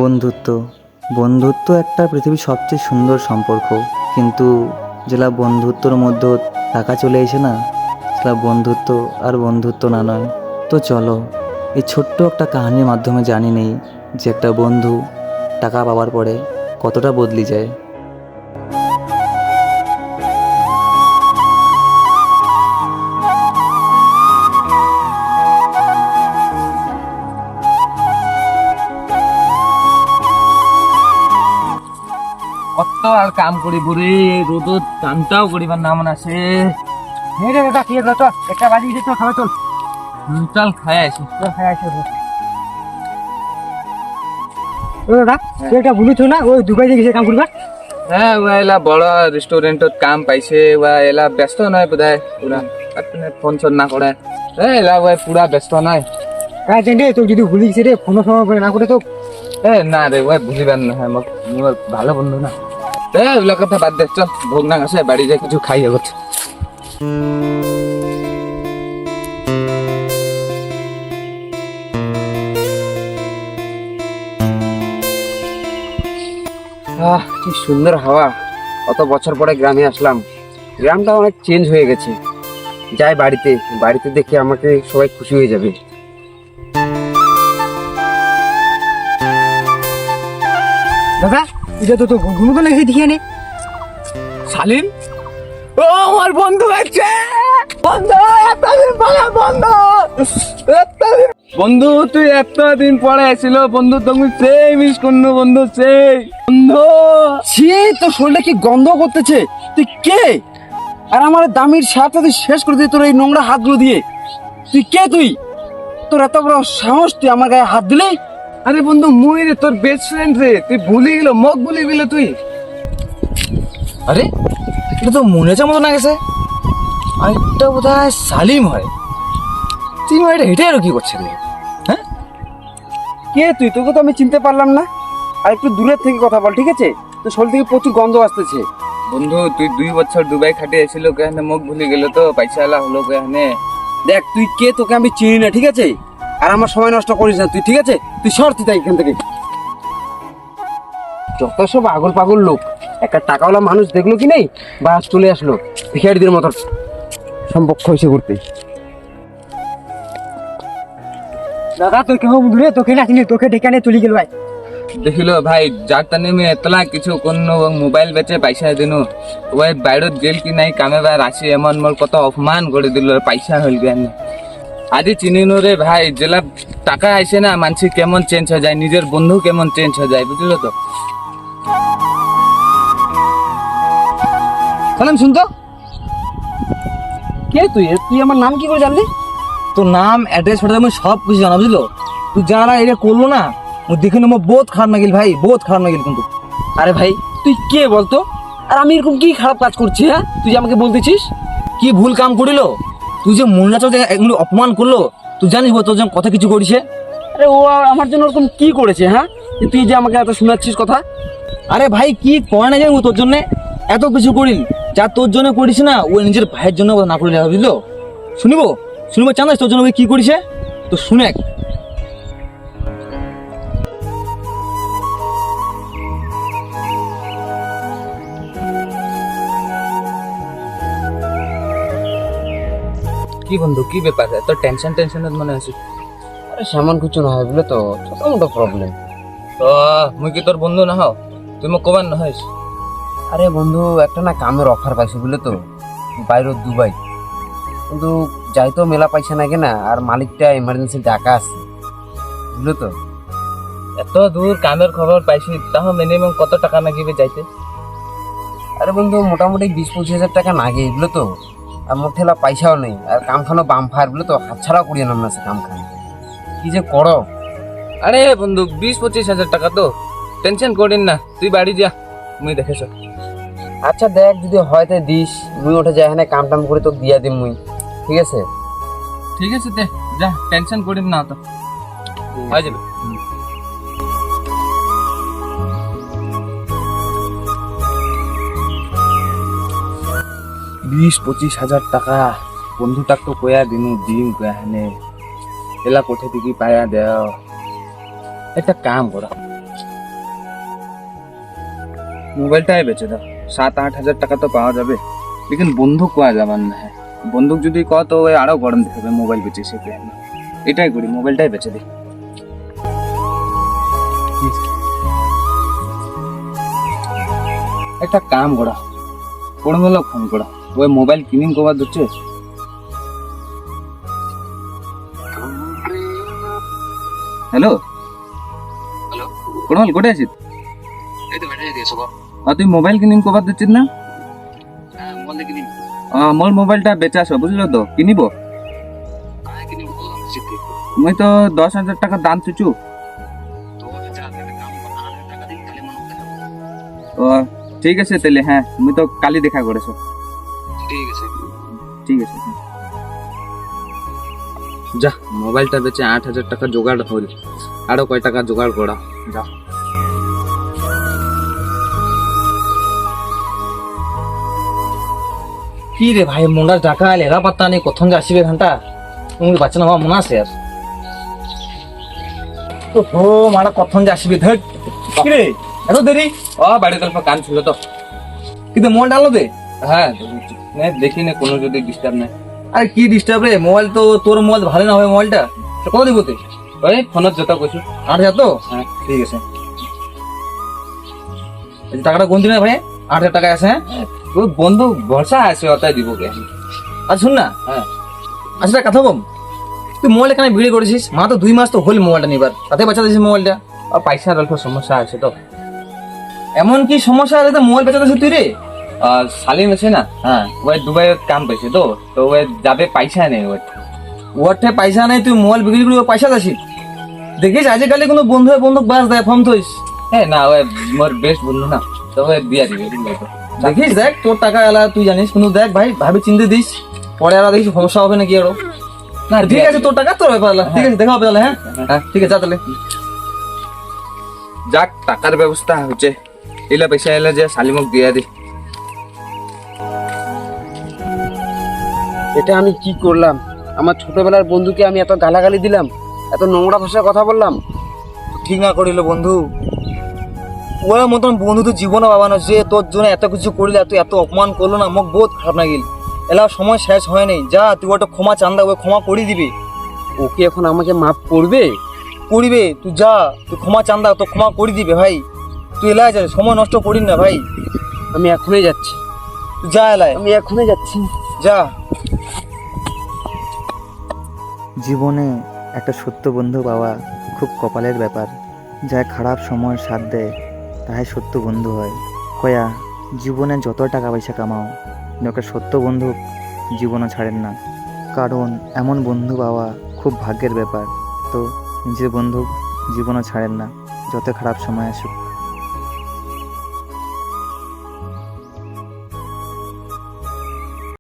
বন্ধুত্ব বন্ধুত্ব একটা পৃথিবীর সবচেয়ে সুন্দর সম্পর্ক, কিন্তু যেটা বন্ধুত্বর মধ্যে টাকা চলে এসে না, সেটা বন্ধুত্ব আর বন্ধুত্ব না নয়। তো চলো এই ছোট্ট একটা কাহিনীর মাধ্যমে জানি নেই যে একটা বন্ধু টাকা পাওয়ার পরে কতটা বদলে যায়। কত আর কাম করিব রে, রোদ কামটাও করিবার নাম না সে। রে দাদা কি হলো? তো একটা বাজি দিতে খাওয়া চল। চল খাই আসি, চল খাই আসি। ও দাদা তুই এটা ভুলিছ না, ওই দুবাই গেছে কাম করিবার? হ্যাঁ, ও এলা বড় রেস্টুরেন্টত কাম পাইছে। ও এলা ব্যস্ত নয় বোধহয় পুরা, আপনি ফোন ফোন না করে। এলা ও পুরা ব্যস্ত নয়। হ্যাঁ চেন্ডে তুই যদি ভুলি গেছে রে, ফোন সময় করে না করে তো। না রে, ও ভুলিবার নহয়, মোর ভালো বন্ধু না। ওগুলা কথা বাদ দে, চল ভোগ না আসে বাড়ি যাই কিছু খাই হচ্ছে। কি সুন্দর হাওয়া। কত বছর পরে গ্রামে আসলাম, গ্রামটা অনেক চেঞ্জ হয়ে গেছে। যাই বাড়িতে, বাড়িতে দেখে আমাকে সবাই খুশি হয়ে যাবে। দাদা এটা তো ঘুমো তো লেগে দিয়ে নে সালিম। ও আমার বন্ধু আছে, বন্ধু বন্ধু তুই এতদিন পরে আসিল বন্ধু, তুমি সেই মিস করলো বন্ধু, সেই বন্ধু। সে তো শরীরটা কি গন্ধ করতেছে, তুই কে? আর আমার দামির শার্টটা তুই শেষ করে দিই তোর এই নোংরা হাতগুলো দিয়ে। তুই কে? তুই তোর এত বড় সাহস, তুই আমার গায়ে হাত দিলি? আরে বন্ধু মুই রে, তোর বেস্ট ফ্রেন্ড রে, তুই ভুলে গেল, মগ ভুলে গেল তুই। আরে এটা তো মনে মতো না গেছে, আরেকটা বোধ হয় সালিম হয়। তুই এটা হেঁটে আরো কি করছে রে? হ্যাঁ কে তুই? তোকে তো আমি চিনতে পারলাম না। আর একটু দূরের থেকে কথা বল, ঠিক আছে? তোর শরীর থেকে প্রচুর গন্ধ আসতেছে। বন্ধু তুই 2 বছর দুবাই খাটে এসেছিল, কেন মুখ ভুলে গেল তো, পয়সা এলা হলো কেন? দেখ তুই কে, তোকে আমি চিনি না, ঠিক আছে? আর আমার সময় নষ্ট করিস না তুই, ঠিক আছে? তুই সর তুই তাই এখান থেকে। যত সব আগল পাগল লোক, একটা টাকাওয়ালা মানুষ দেখলো কি নেই, বাস চলে আসলো ভিখারিদের মতো সম্পর্ক হয়েছে করতে। দাদা তুই কেমন বুঝলে? তোকে না চিনি, তোকে ডেকে নিয়ে চলে গেল ভাই। দেখিল ভাই, যার তানে আমি এতলা কিছু কোনো মোবাইল বেচে পয়সা দিনু, ওই বাইরত গেল কি নাই কামে বার আসি, এমন মোর কত অপমান করে দিল, পয়সা হইল জ্ঞান আদি চিনিনো রে ভাই। যেলা টাকা আইসে না, মানসি কেমন চেঞ্জ হয়ে যায়, নিজের বন্ধু কেমন চেঞ্জ হয়ে যায়, বুঝলো তো? সালাম শুনতো কে তুই? তুই আমার নাম কি করে জানলি? তোর নাম অ্যাড্রেস ফটো আমি সব কিছু জানা, বুঝলো? তুই যারা এটা করলো না, ও দেখে না আমার বহুত খারাপ লাগিল ভাই, বহুত খারাপ লাগিল কিন্তু। আরে ভাই তুই কে বলতো? আর আমি এরকম কি খারাপ কাজ করছি? হ্যাঁ তুই যে আমাকে বলতেছিস কি ভুল কাম করিল? তুই যে মনে আছে এগুলো অপমান করলো, তুই জানিস তোর জন্য কথা কিছু করিছে? আরে ও আমার জন্য ওরকম কি করেছে? হ্যাঁ তুই যে আমাকে এত শোনাচ্ছিস কথা? আরে ভাই কি করে না জানি, ও তোর জন্য এত কিছু করিল, যা তোর জন্য করিস না ও নিজের ভাইয়ের জন্য না করিলে, বুঝলো? শুনিব শুনিব জানাস তোর জন্য কি করিছে? তো শুনে 'কি বন্ধু কি ব্যাপার, এত টেনশন মনে আছে? আরে সামান কিছু না হয় বলে তো, ছোট মোটো প্রবলেম। তো মুই কি তোর বন্ধু না হও? তুই মোক কবার না হইস? আরে বন্ধু একটা না কামের অফার পাইছি বুঝলে তো, বাইরে দুবাই, কিন্তু যাই তো মেলা পয়সা না কেনা, আর মালিকটা এমার্জেন্সি ডাকা আছে, বুঝলো তো? এত দূর কামের খবর পাইছি, তাও মিনিমাম কত টাকা নাগিবে যাইতে? আরে বন্ধু মোটামুটি 20-25 হাজার টাকা নাগে, বুঝলো তো? আর মোট ঠেলা পয়সাও নেই, আর কামখানো বাম ফায়ার, বুঝলো তো? হাত ছাড়াও করিয়ে নাম না সে কামখান, কি যে করো। আরে বন্ধু 20-25 হাজার টাকা তো, টেনশন করিন না, তুই বাড়ি যা, মুই দেখেছ। আচ্ছা দেখ যদি হয় তাই দিস, মুই ওঠে যাই এখানে কাম টাম করে তোকে দিয়া দিম মুই, ঠিক আছে? ঠিক আছে দে যা, টেনশন করিম না তো, হয়ে যাবে। 20-25 হাজার টাকা বন্ধুটাক তো কয়া দিনু, দিন কয়া হানে এলা কোঠে থেকে পায়া দেও। একটা কাম করা, মোবাইলটাই বেচে দাও, 7-8 হাজার টাকা তো পাওয়া যাবে। लेकिन বন্দুক কোয়া যাবার না, হ্যাঁ বন্দুক যদি কও তো ওই আরো গরম দেখাবে মোবাইল বেচে সে প্ল্যান। এটাই করি, মোবাইলটাই বেচে দিই। একটা কাম করা কোন হলো ফোন করা, ওই মোবাইল কিনিং কবার দিচ্ছে। হ্যালো হ্যালো, কোন হল কোথায় আছিস? এই তো ব্যাটারি দিয়েছো গো। তুই মোবাইল কিনিং কবার দিচ্ছিস না? হ্যাঁ, মোবাইল দেখে নিন। মোর মোবাইলটা বেচাছ বুঝলো তো, কিনিব। কায় কিনি বলো আমি জিতে। মুই তো 10,000 টাকা দাম চুচু। তো যা একটা কাম কর, 8 টাকা দিন তাহলে মনে হবে। ও ঠিক আছে তাহলে, হ্যাঁ মুই তো কালি দেখা করেছো। ঠিক আছে। ঠিক আছে, যা মোবাইলটা বেচে 8,000 টাকা জোগাড় হল, আরো কয় টাকা জোগাড় করা যা। কি রে ভাই মনটা ডাকা এরা পাত্তা নেই, কখন যে আসবে ঘন্টা তুমি বাচ্চা না হওয়া মনে আছে আর তো হো মারা কখন যে আসবে ধর। কি রে এত দেরি? ও বাড়িতে অল্প কান ছিল তো। কিন্তু মোবাইল ডালো দে। হ্যাঁ দেখি না কোনো যদি ডিস্টার্ব নেই। আরে কি ডিস্টার্ব রে, মোবাইল তো তোর মোবাইল ভালো না হবে মোবাইলটা তো কত দিব তুই? ওই ফোনের যত কইছো। 8,000 তো হ্যাঁ ঠিক আছে। এই যে টাকাটা কোন দিনে ভাই 8,000 টাকা আছে? হ্যাঁ ওই বন্ধু ভরসা আছে, ওটাই দিব কে। আচ্ছা শুন না, হ্যাঁ আচ্ছা কথা কম, তুই মোবাইল এখানে ভিড়ে করেছিস মা তো 2 মাস তো হল মোবাইলটা নিবার, তাতে বাচ্চা দিয়েছিস মোবাইলটা। আর পয়সার অল্প সমস্যা আছে তো। এমন কি সমস্যা আছে মোবাইল বেচা দিয়েছিস তুই রে? আর সালিম আছে না, হ্যাঁ ওই দুবাই কাম পেয়েছে তো, তো ওই যাবে পয়সা নেই ওই। ওরঠে পয়সা নেই, তুই মোবাইল বিক্রি করে পয়সা দাসি দেখিস। আজকালি কোনো বন্ধু বন্ধুক বাস দেয় ফর্ম থইস, হ্যাঁ না ওই মোর বেস্ট বন্ধু না, তো ওই দিয়া দিবে বুঝলে তো। দেখিস দেখ তোর টাকা এলা তুই জানিস, কিন্তু দেখ ভাই ভাবি চিন্তে দিস, পরে আর দেখিস সমস্যা হবে নাকি আরো। না ঠিক আছে তোর টাকা তোর ব্যাপার আলা। ঠিক আছে দেখা হবে তাহলে। হ্যাঁ হ্যাঁ ঠিক আছে যা তাহলে। যাক টাকার ব্যবস্থা হচ্ছে, এলা পয়সা এলা যে সালিমক দিয়া দি। এটা আমি কি করলাম? আমার ছোটবেলার বন্ধুকে আমি এত গালাগালি দিলাম, এত নোংরা ভাষায় কথা বললাম। ঠিক না করিল বন্ধু, ওর মতন বন্ধু তো জীবনে পাবানো, যে তোর জন্য এত কিছু করলে এত এত অপমান করলো না, মোক বহুত খারাপ লাগিল। এলা সময় শেষ হয় নাই, যা তুই ওটা ক্ষমা চান্দা ওই ক্ষমা করে দিবি। ওকে এখন আমাকে মাফ করবে? করিবে তুই যা, তুই ক্ষমা চান্দা তো ক্ষমা করে দিবে ভাই। তুই এলায় যা, সময় নষ্ট করিস না ভাই। আমি এখনই যাচ্ছি, তুই যা এলায়, আমি এখনই যাচ্ছি। যা। জীবনে একটা সত্য বন্ধু পাওয়া খুব কপালের ব্যাপার। যার খারাপ সময় সাথ দেয় তাহাই সত্য বন্ধু হয়। কয়া জীবনে যত টাকা পয়সা কামাও কিন্তু একটা সত্য বন্ধু জীবনও ছাড়েন না, কারণ এমন বন্ধু পাওয়া খুব ভাগ্যের ব্যাপার। তো নিজের বন্ধু জীবনও ছাড়েন না, যত খারাপ সময় আসুক।